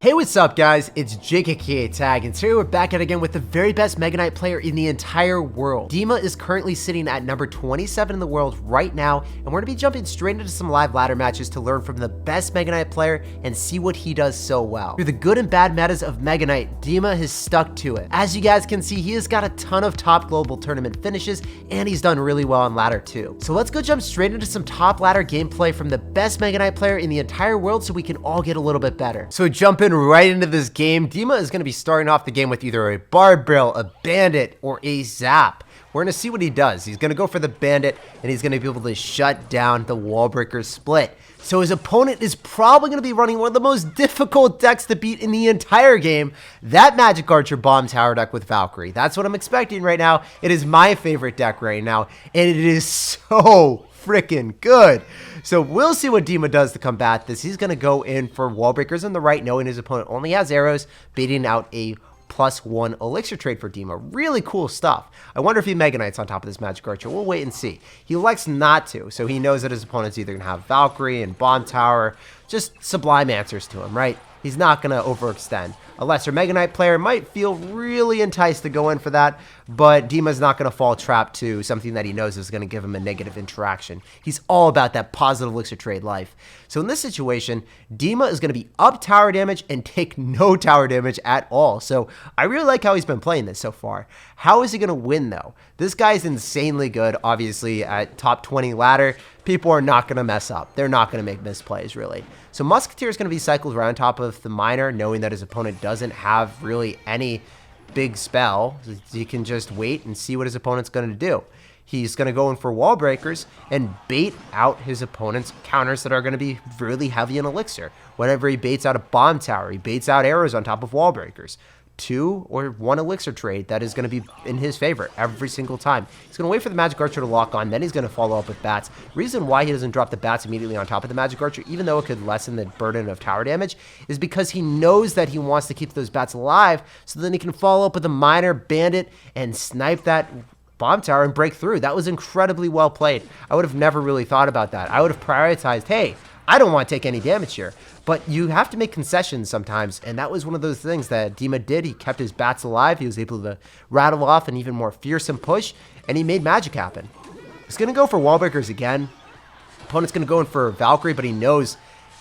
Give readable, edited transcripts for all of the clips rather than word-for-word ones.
Hey, what's up guys? It's Jake aka Tag, and today we're back at it again with the very best Mega Knight player in the entire world. Dima is currently sitting at number 27 in the world right now, and we're gonna be jumping straight into some live ladder matches to learn from the best Mega Knight player and see what he does so well. Through the good and bad metas of Mega Knight, Dima has stuck to it. As you guys can see, he has got a ton of top global tournament finishes, and he's done really well on ladder too. So let's go jump straight into some top ladder gameplay from the best Mega Knight player in the entire world so we can all get a little bit better. So jumping right into this game, Dima is going to be starting off the game with either a Barbell, a Bandit, or a Zap. We're going to see what he does. He's going to go for the Bandit, and he's going to be able to shut down the Wallbreaker split. So his opponent is probably going to be running one of the most difficult decks to beat in the entire game, that Magic Archer Bomb Tower deck with Valkyrie. That's what I'm expecting right now. It is my favorite deck right now, and it is so freaking good. So we'll see what Dima does to combat this. He's going to go in for wall breakers on the right, knowing his opponent only has arrows, baiting out a +1 elixir trade for Dima. Really cool stuff. I wonder if he Mega Knights on top of this Magic Archer. We'll wait and see. He likes not to, so he knows that his opponent's either going to have Valkyrie and Bomb Tower, just sublime answers to him, right? He's not going to overextend. A lesser Mega Knight player might feel really enticed to go in for that, but Dima's not going to fall trap to something that he knows is going to give him a negative interaction. He's all about that positive elixir trade life. So in this situation, Dima is going to be up tower damage and take no tower damage at all. So I really like how he's been playing this so far. How is he going to win though? This guy's insanely good, obviously at top 20 ladder. People are not going to mess up. They're not going to make misplays, really. So Musketeer is going to be cycled around top of the Miner, knowing that his opponent doesn't have really any big spell. He can just wait and see what his opponent's going to do. He's going to go in for wall breakers and bait out his opponent's counters that are going to be really heavy in elixir. Whenever he baits out a bomb tower, he baits out arrows on top of wall breakers. 2 or 1 elixir trade that is going to be in his favor every single time. He's going to wait for the Magic Archer to lock on, then he's going to follow up with bats. Reason why he doesn't drop the bats immediately on top of the Magic Archer, even though it could lessen the burden of tower damage, is because he knows that he wants to keep those bats alive, so then he can follow up with a Miner, Bandit, and snipe that bomb tower and break through. That was incredibly well played. I would have never really thought about that. I would have prioritized, hey, I don't want to take any damage here. But you have to make concessions sometimes, and that was one of those things that Dima did. He kept his bats alive. He was able to rattle off an even more fearsome push, and he made magic happen. He's going to go for wall breakers again. Opponent's going to go in for Valkyrie, but he knows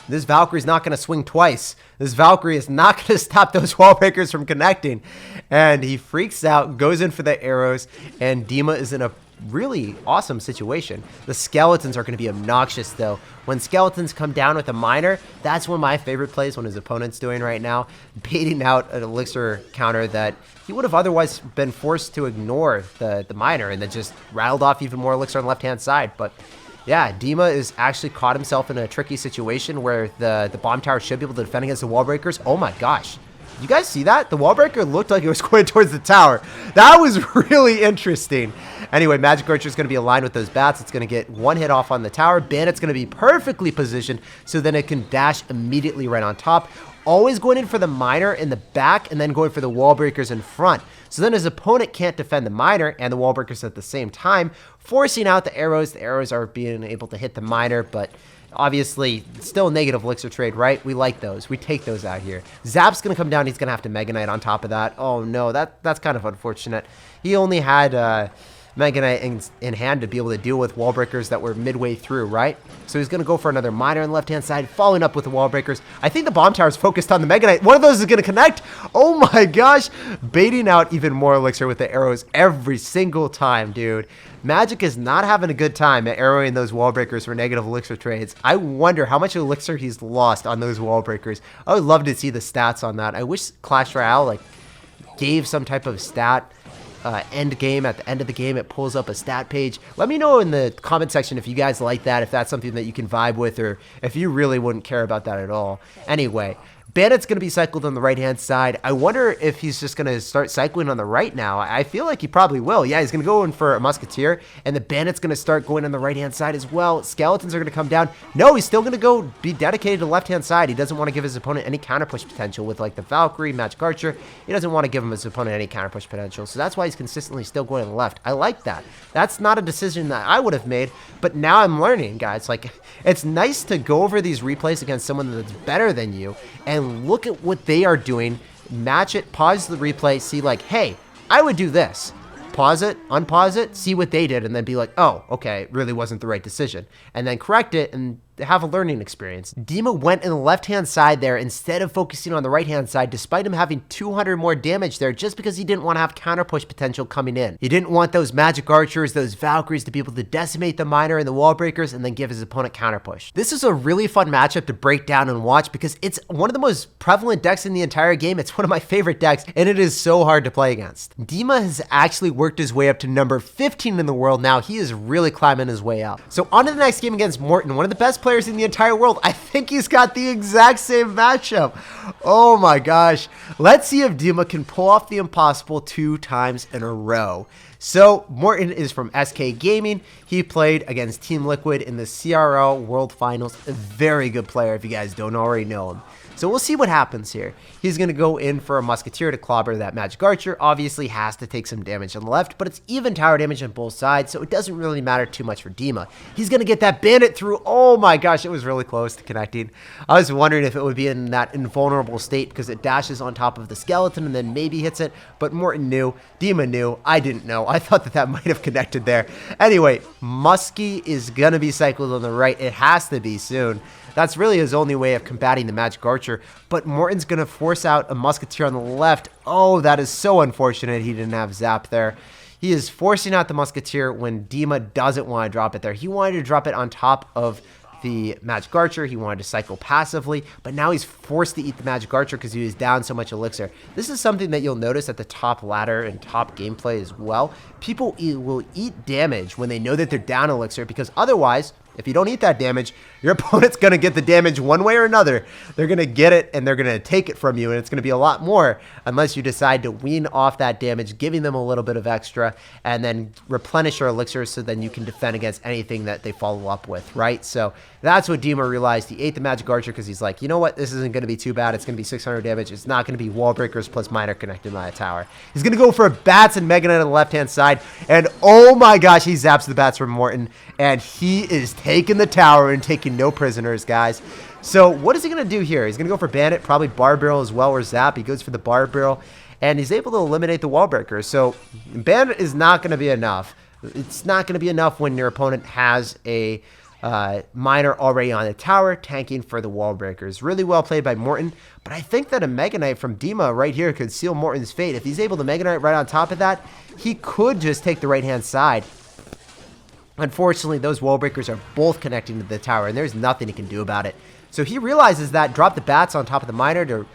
this Valkyrie's not going to swing twice. This Valkyrie is not going to stop those wall breakers from connecting. And he freaks out, goes in for the arrows, and Dima is in a really awesome situation. The skeletons are going to be obnoxious though. When skeletons come down with a Miner, that's one of my favorite plays when his opponent's doing right now, baiting out an elixir counter that he would have otherwise been forced to ignore the Miner, and then just rattled off even more elixir on the left hand side. But yeah, Dima is actually caught himself in a tricky situation where the bomb tower should be able to defend against the wall breakers. Oh my gosh. You guys see that? The wall breaker looked like it was going towards the tower. That was really interesting. Anyway, Magic Archer is going to be aligned with those bats. It's going to get 1 hit off on the tower. Bandit's going to be perfectly positioned so then it can dash immediately right on top. Always going in for the Miner in the back and then going for the wall breakers in front. So then his opponent can't defend the Miner and the wall breakers at the same time, forcing out the arrows. The arrows are being able to hit the Miner, but obviously, still a negative elixir trade, right? We like those. We take those out here. Zap's going to come down. He's going to have to Mega Knight on top of that. Oh, no. That's kind of unfortunate. He only had Mega Knight in hand to be able to deal with wall breakers that were midway through, right? So he's going to go for another Miner on the left-hand side, following up with the wall breakers. I think the bomb tower is focused on the Mega Knight. One of those is going to connect. Oh, my gosh. Baiting out even more elixir with the arrows every single time, dude. Magic is not having a good time at arrowing those wall breakers for negative elixir trades. I wonder how much elixir he's lost on those wall breakers. I would love to see the stats on that. I wish Clash Royale gave some type of stat end game. At the end of the game, it pulls up a stat page. Let me know in the comment section if you guys like that, if that's something that you can vibe with, or if you really wouldn't care about that at all. Anyway, Bandit's going to be cycled on the right-hand side. I wonder if he's just going to start cycling on the right now. I feel like he probably will. Yeah, he's going to go in for a Musketeer, and the Bandit's going to start going on the right-hand side as well. Skeletons are going to come down. No, he's still going to go be dedicated to the left-hand side. He doesn't want to give his opponent any counter-push potential with, like, the Valkyrie, Magic Archer. He doesn't want to give his opponent any counter-push potential, so that's why he's consistently still going to the left. I like that. That's not a decision that I would have made, but now I'm learning, guys. Like, it's nice to go over these replays against someone that's better than you, and and look at what they are doing, match it, pause the replay, see like, hey, I would do this. Pause it, unpause it, see what they did, and then be like, oh, okay, it really wasn't the right decision. And then correct it and have a learning experience. Dima went in the left-hand side there instead of focusing on the right-hand side, despite him having 200 more damage there, just because he didn't want to have counter push potential coming in. He didn't want those magic archers, those Valkyries to be able to decimate the miner and the wall breakers and then give his opponent counter push. This is a really fun matchup to break down and watch because it's one of the most prevalent decks in the entire game. It's one of my favorite decks, and it is so hard to play against. Dima has actually worked his way up to number 15 in the world now. He is really climbing his way up. So on to the next game against Morton, one of the best players in the entire world. I think he's got the exact same matchup. Oh my gosh. Let's see if Dima can pull off the impossible 2 times in a row. So Morton is from SK Gaming. He played against Team Liquid in the CRL World Finals. A very good player if you guys don't already know him. So we'll see what happens here. He's going to go in for a Musketeer to clobber that Magic Archer. Obviously has to take some damage on the left, but it's even tower damage on both sides, so it doesn't really matter too much for Dima. He's going to get that Bandit through. Oh my gosh, it was really close to connecting. I was wondering if it would be in that invulnerable state because it dashes on top of the skeleton and then maybe hits it, but Morton knew. Dima knew. I didn't know. I thought that that might have connected there. Anyway, Muskie is going to be cycled on the right. It has to be soon. That's really his only way of combating the Magic Archer, but Morton's going to force out a Musketeer on the left. Oh, that is so unfortunate he didn't have Zap there. He is forcing out the Musketeer when Dima doesn't want to drop it there. He wanted to drop it on top of the Magic Archer. He wanted to cycle passively, but now he's forced to eat the Magic Archer because he was down so much elixir. This is something that you'll notice at the top ladder and top gameplay as well. People will eat damage when they know that they're down elixir because otherwise, if you don't eat that damage, your opponent's going to get the damage one way or another. They're going to get it and they're going to take it from you, and it's going to be a lot more unless you decide to wean off that damage, giving them a little bit of extra, and then replenish your elixirs so then you can defend against anything that they follow up with, right? So that's what Dima realized. He ate the Magic Archer because he's like, you know what? This isn't going to be too bad. It's going to be 600 damage. It's not going to be wall breakers plus miner connected by a tower. He's going to go for bats and Mega Knight on the left-hand side, and oh my gosh, he zaps the bats from Morton, and he is taking the tower and taking no prisoners, guys. So what is he going to do here? He's going to go for Bandit, probably Bar Barrel as well, or Zap. He goes for the Bar Barrel, and he's able to eliminate the wall breakers. So Bandit is not going to be enough. It's not going to be enough when your opponent has a miner already on the tower, tanking for the wall breakers. Really well played by Morton, but I think that a Mega Knight from Dima right here could seal Morton's fate. If he's able to Mega Knight right on top of that, he could just take the right-hand side. Unfortunately, those wall breakers are both connecting to the tower, and there's nothing he can do about it. So he realizes that, drop the bats on top of the miner to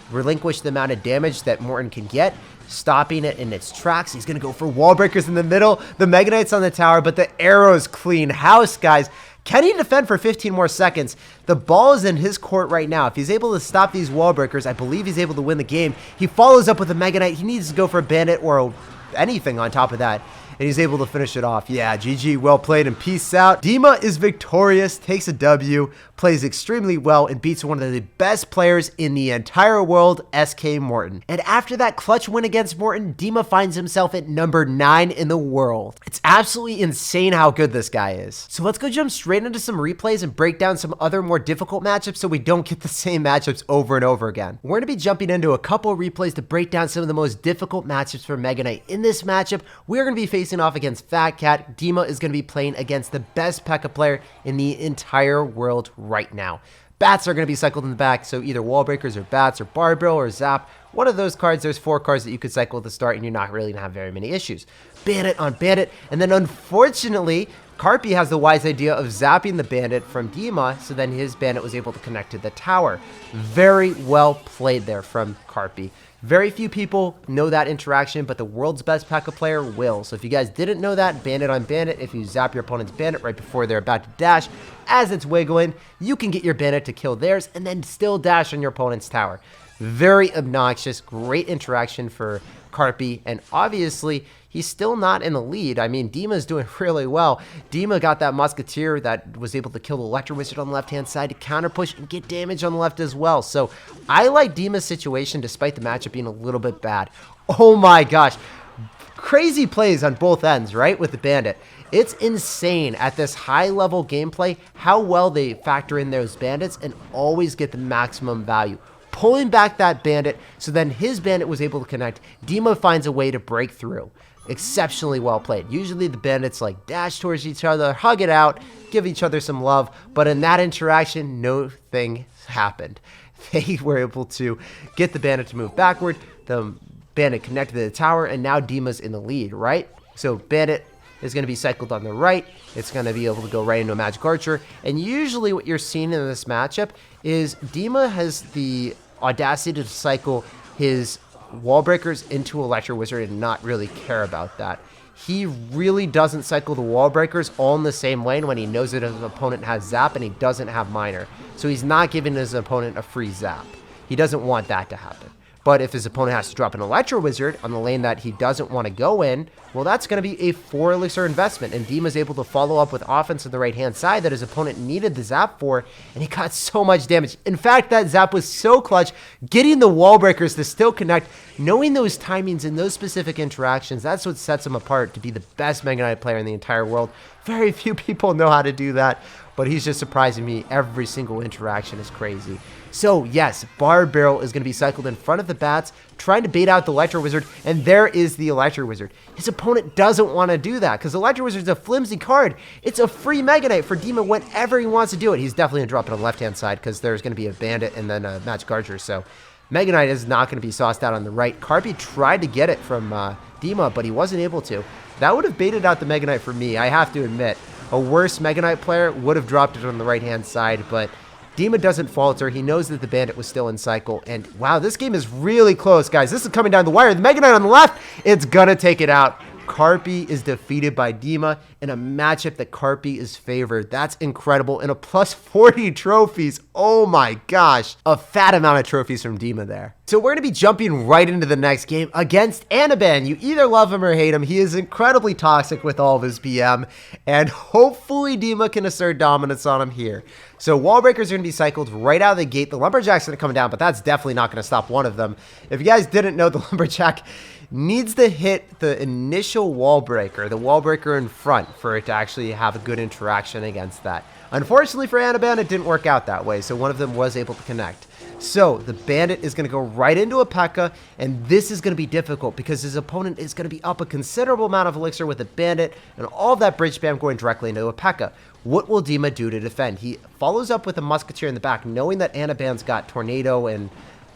relinquish the amount of damage that Morton can get, stopping it in its tracks. He's going to go for wall breakers in the middle. The Mega Knight's on the tower, but the arrows clean house, guys. Can he defend for 15 more seconds? The ball is in his court right now. If he's able to stop these wall breakers, I believe he's able to win the game. He follows up with a Mega Knight. He needs to go for a Bandit or anything on top of that, and he's able to finish it off. Yeah, GG, well played, and peace out. Dima is victorious, takes a W, plays extremely well, and beats one of the best players in the entire world, SK Morton. And after that clutch win against Morton, Dima finds himself at number 9 in the world. It's absolutely insane how good this guy is. So let's go jump straight into some replays and break down some other more difficult matchups so we don't get the same matchups over and over again. We're going to be jumping into a couple replays to break down some of the most difficult matchups for Mega Knight. In this matchup, we're going to be facing off against FatCat. Dima is going to be playing against the best P.E.K.K.A player in the entire world right now. Bats are going to be cycled in the back, so either wall breakers or bats or bar barrel or zap. One of those cards, there's 4 cards that you could cycle at the start, and you're not really going to have very many issues. Bandit on Bandit, and then unfortunately, Carpy has the wise idea of zapping the Bandit from Dima, so then his Bandit was able to connect to the tower. Very well played there from Carpy. Very few people know that interaction, but the world's best P.E.K.K.A player will. So if you guys didn't know that, Bandit on Bandit, if you zap your opponent's Bandit right before they're about to dash, as it's wiggling, you can get your Bandit to kill theirs and then still dash on your opponent's tower. Very obnoxious, great interaction for Carpy, and obviously, he's still not in the lead. I mean, Dima's doing really well. Dima got that Musketeer that was able to kill the Electro Wizard on the left-hand side to counter push and get damage on the left as well. So I like Dima's situation despite the matchup being a little bit bad. Oh my gosh. Crazy plays on both ends, right, with the Bandit. It's insane at this high-level gameplay how well they factor in those Bandits and always get the maximum value. pulling back that bandit, so then his bandit was able to connect. Dima finds a way to break through. Exceptionally well played. Usually the bandits like dash towards each other, hug it out, give each other some love, but in that interaction, nothing happened. They were able to get the bandit to move backward, the bandit connected to the tower, and now Dima's in the lead, right? So bandit is going to be cycled on the right. It's going to be able to go right into a magic archer, and usually what you're seeing in this matchup is Dima has the audacity to cycle his wall breakers into Electro Wizard and not really care about that. He really doesn't cycle the wall breakers all in the same lane when he knows that his opponent has zap and he doesn't have miner. So he's not giving his opponent a free zap. He doesn't want that to happen. But if his opponent has to drop an Electro Wizard on the lane that he doesn't want to go in, well, that's going to be a 4 elixir investment. And Dima's able to follow up with offense on the right-hand side that his opponent needed the zap for, and he got so much damage. In fact, that zap was so clutch, getting the wall breakers to still connect, knowing those timings and those specific interactions, that's what sets him apart to be the best Mega Knight player in the entire world. Very few people know how to do that, but he's just surprising me. Every single interaction is crazy. So yes, Barb Barrel is going to be cycled in front of the bats, trying to bait out the Electro Wizard, and there is the Electro Wizard. His opponent doesn't want to do that, because Electro Wizard's a flimsy card. It's a free Mega Knight for Dima whenever he wants to do it. He's definitely going to drop it on the left-hand side, because there's going to be a Bandit and then a Magic Archer, so Mega Knight is not going to be sauced out on the right. Carpy tried to get it from Dima, but he wasn't able to. That would have baited out the Mega Knight for me, I have to admit. A worse Mega Knight player would have dropped it on the right-hand side, but Dima doesn't falter. He knows that the Bandit was still in cycle, and wow, this game is really close, guys. This is coming down the wire. The Mega Knight on the left, it's gonna take it out. Carpy is defeated by Dima in a matchup that Carpy is favored. That's incredible. And a plus 40 trophies. Oh my gosh. A fat amount of trophies from Dima there. So we're going to be jumping right into the next game against Anaban. You either love him or hate him. He is incredibly toxic with all of his PM. And hopefully Dima can assert dominance on him here. So wall breakers are going to be cycled right out of the gate. The Lumberjack's going to come down, but that's definitely not going to stop one of them. If you guys didn't know, the Lumberjack needs to hit the initial wall breaker, the wall breaker in front, for it to actually have a good interaction against that. Unfortunately for Anaban, it didn't work out that way, so one of them was able to connect. So the Bandit is going to go right into a P.E.K.K.A, and this is going to be difficult because his opponent is going to be up a considerable amount of elixir with a Bandit, and all of that bridge spam going directly into a P.E.K.K.A. What will Dima do to defend? He follows up with a Musketeer in the back, knowing that Anaban's got Tornado and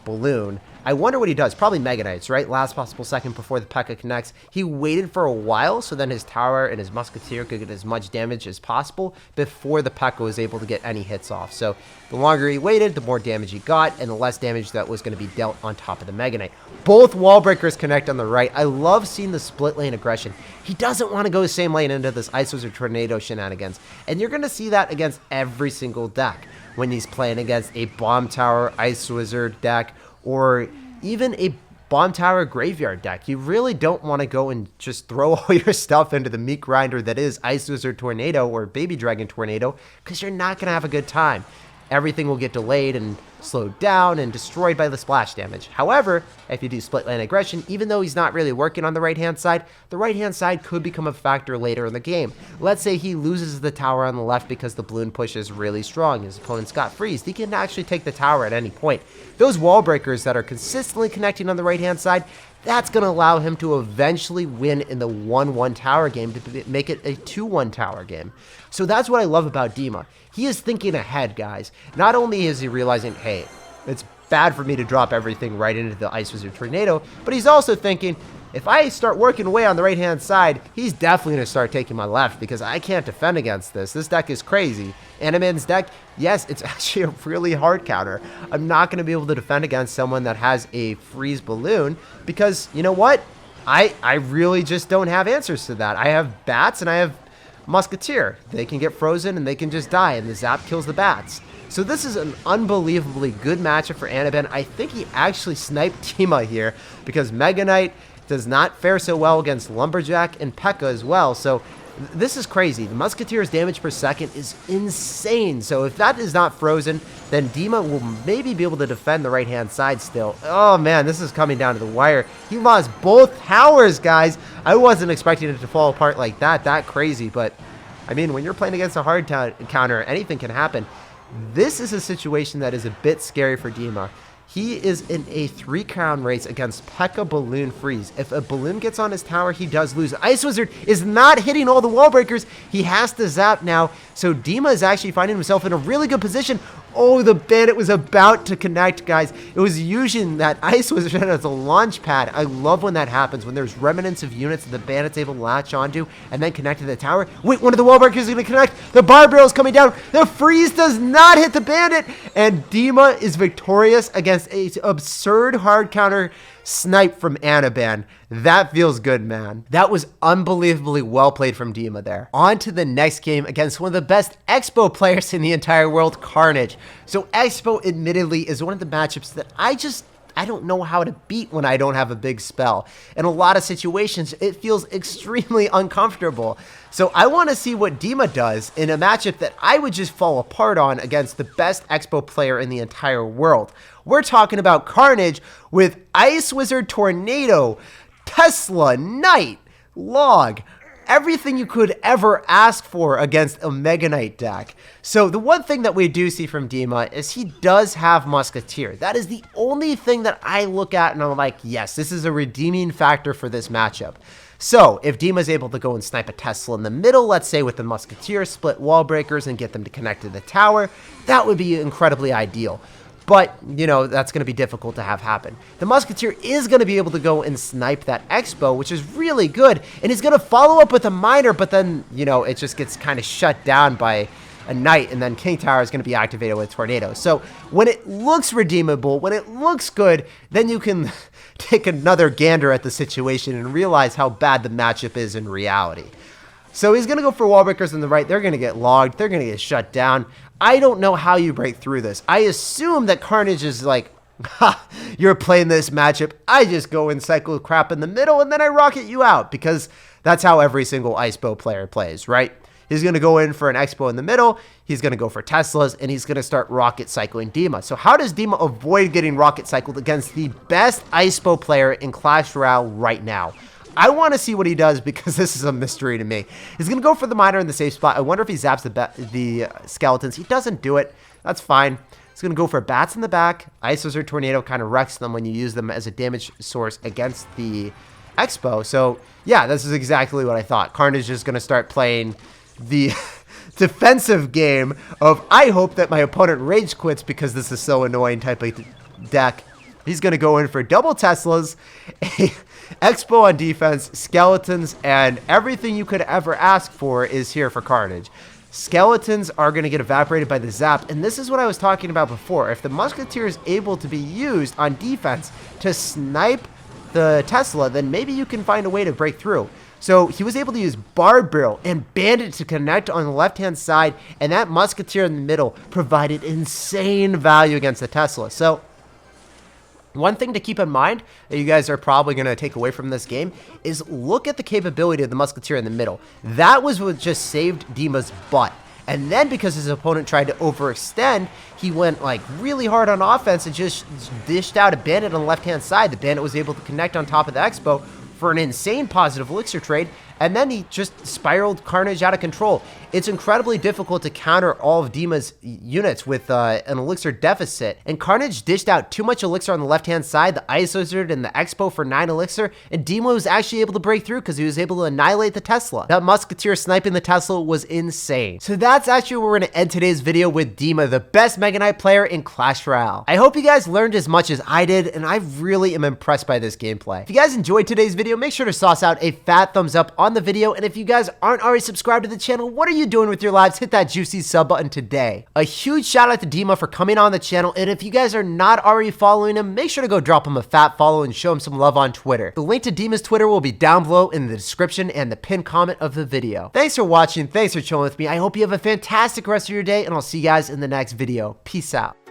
Balloon. I wonder what he does. Probably Mega Knights, right? Last possible second before the P.E.K.K.A connects. He waited for a while so then his tower and his Musketeer could get as much damage as possible before the P.E.K.K.A was able to get any hits off. So the longer he waited, the more damage he got, and the less damage that was going to be dealt on top of the Mega Knight. Both wall breakers connect on the right. I love seeing the split lane aggression. He doesn't want to go the same lane into this Ice Wizard Tornado shenanigans, and you're going to see that against every single deck when he's playing against a Bomb Tower Ice Wizard deck, or even a Bomb Tower Graveyard deck. You really don't want to go and just throw all your stuff into the meat grinder that is Ice Wizard Tornado or Baby Dragon Tornado, because you're not going to have a good time. Everything will get delayed and slowed down and destroyed by the splash damage. However, if you do split lane aggression, even though he's not really working on the right-hand side, the right-hand side could become a factor later in the game. Let's say he loses the tower on the left because the balloon push is really strong. His opponent's got freeze. He can actually take the tower at any point. Those wall breakers that are consistently connecting on the right-hand side, that's going to allow him to eventually win in the 1-1 tower game to make it a 2-1 tower game. So that's what I love about Dima. He is thinking ahead, guys. Not only is he realizing, hey, it's bad for me to drop everything right into the Ice Wizard Tornado, but he's also thinking, if I start working away on the right-hand side, he's definitely going to start taking my left because I can't defend against this. This deck is crazy. Anaban's deck, yes, it's actually a really hard counter. I'm not going to be able to defend against someone that has a freeze balloon because, you know what? I really just don't have answers to that. I have bats and I have Musketeer. They can get frozen and they can just die, and the zap kills the bats. So this is an unbelievably good matchup for Anaban. I think he actually sniped Dima here because Mega Knight does not fare so well against Lumberjack and P.E.K.K.A as well. So this is crazy. The Musketeer's damage per second is insane. So if that is not frozen, then Dima will maybe be able to defend the right-hand side still. Oh man, this is coming down to the wire. He lost both towers, guys. I wasn't expecting it to fall apart like that. That crazy. But I mean, when you're playing against a hard counter, anything can happen. This is a situation that is a bit scary for Dima. He is in a 3-crown race against P.E.K.K.A. Balloon Freeze. If a balloon gets on his tower, he does lose. Ice Wizard is not hitting all the wall breakers. He has to zap now. So Dima is actually finding himself in a really good position. Oh, the bandit was about to connect, guys. It was using that Ice Wizard as a launch pad. I love when that happens, when there's remnants of units that the bandit's able to latch onto and then connect to the tower. Wait, one of the wall breakers is going to connect. The bar barrel is coming down. The freeze does not hit the bandit. And Dima is victorious against an absurd hard counter snipe from Anaban. That feels good, man. That was unbelievably well played from Dima there. On to the next game against one of the best Expo players in the entire world, Carnage. So Expo admittedly is one of the matchups that I don't know how to beat when I don't have a big spell. In a lot of situations, it feels extremely uncomfortable. So I want to see what Dima does in a matchup that I would just fall apart on against the best Expo player in the entire world. We're talking about Carnage with Ice Wizard Tornado, Tesla, Knight, Log, everything you could ever ask for against a Mega Knight deck. So the one thing that we do see from Dima is he does have Musketeer. That is the only thing that I look at and I'm like, yes, this is a redeeming factor for this matchup. So if Dima is able to go and snipe a Tesla in the middle, let's say with the Musketeer, split wall breakers and get them to connect to the tower, that would be incredibly ideal. But, you know, that's going to be difficult to have happen. The Musketeer is going to be able to go and snipe that Expo, which is really good. And he's going to follow up with a Miner, but then, you know, it just gets kind of shut down by a Knight. And then King Tower is going to be activated with Tornado. So when it looks redeemable, when it looks good, then you can take another gander at the situation and realize how bad the matchup is in reality. So he's going to go for wall breakers on the right. They're going to get logged. They're going to get shut down. I don't know how you break through this. I assume that Carnage is like, ha, you're playing this matchup. I just go and cycle crap in the middle and then I rocket you out, because that's how every single Icebo player plays, right? He's going to go in for an Expo in the middle. He's going to go for Teslas and he's going to start rocket cycling Dima. So how does Dima avoid getting rocket cycled against the best Icebo player in Clash Royale right now? I want to see what he does, because this is a mystery to me. He's going to go for the Miner in the safe spot. I wonder if he zaps the Skeletons. He doesn't do it. That's fine. He's going to go for Bats in the back. Ice Wizard Tornado kind of wrecks them when you use them as a damage source against the Expo. So, yeah, this is exactly what I thought. Carnage is going to start playing the defensive game of, I hope that my opponent rage quits because this is so annoying type of deck. He's going to go in for double Teslas, Expo on defense, Skeletons, and everything you could ever ask for is here for Carnage. Skeletons are going to get evaporated by the zap, and this is what I was talking about before. If the Musketeer is able to be used on defense to snipe the Tesla, then maybe you can find a way to break through. So he was able to use Barbed Barrel and Bandit to connect on the left-hand side, and that Musketeer in the middle provided insane value against the Tesla. So one thing to keep in mind that you guys are probably going to take away from this game is look at the capability of the Musketeer in the middle. That was what just saved Dima's butt. And then because his opponent tried to overextend, he went like really hard on offense and just dished out a Bandit on the left-hand side. The Bandit was able to connect on top of the Expo for an insane positive elixir trade, and then he just spiraled Carnage out of control. It's incredibly difficult to counter all of Dima's units with an elixir deficit, and Carnage dished out too much elixir on the left-hand side, the Ice Wizard and the Expo for 9 elixir, and Dima was actually able to break through because he was able to annihilate the Tesla. That Musketeer sniping the Tesla was insane. So that's actually where we're going to end today's video with Dima, the best Mega Knight player in Clash Royale. I hope you guys learned as much as I did, and I really am impressed by this gameplay. If you guys enjoyed today's video, make sure to sauce out a fat thumbs up on the video, and if you guys aren't already subscribed to the channel, what are you doing with your lives? Hit that juicy sub button today. A huge shout out to Dima for coming on the channel, and if you guys are not already following him, make sure to go drop him a fat follow and show him some love on Twitter. The link to Dima's Twitter will be down below in the description and the pinned comment of the video. Thanks for watching, thanks for chilling with me. I hope you have a fantastic rest of your day, and I'll see you guys in the next video. Peace out.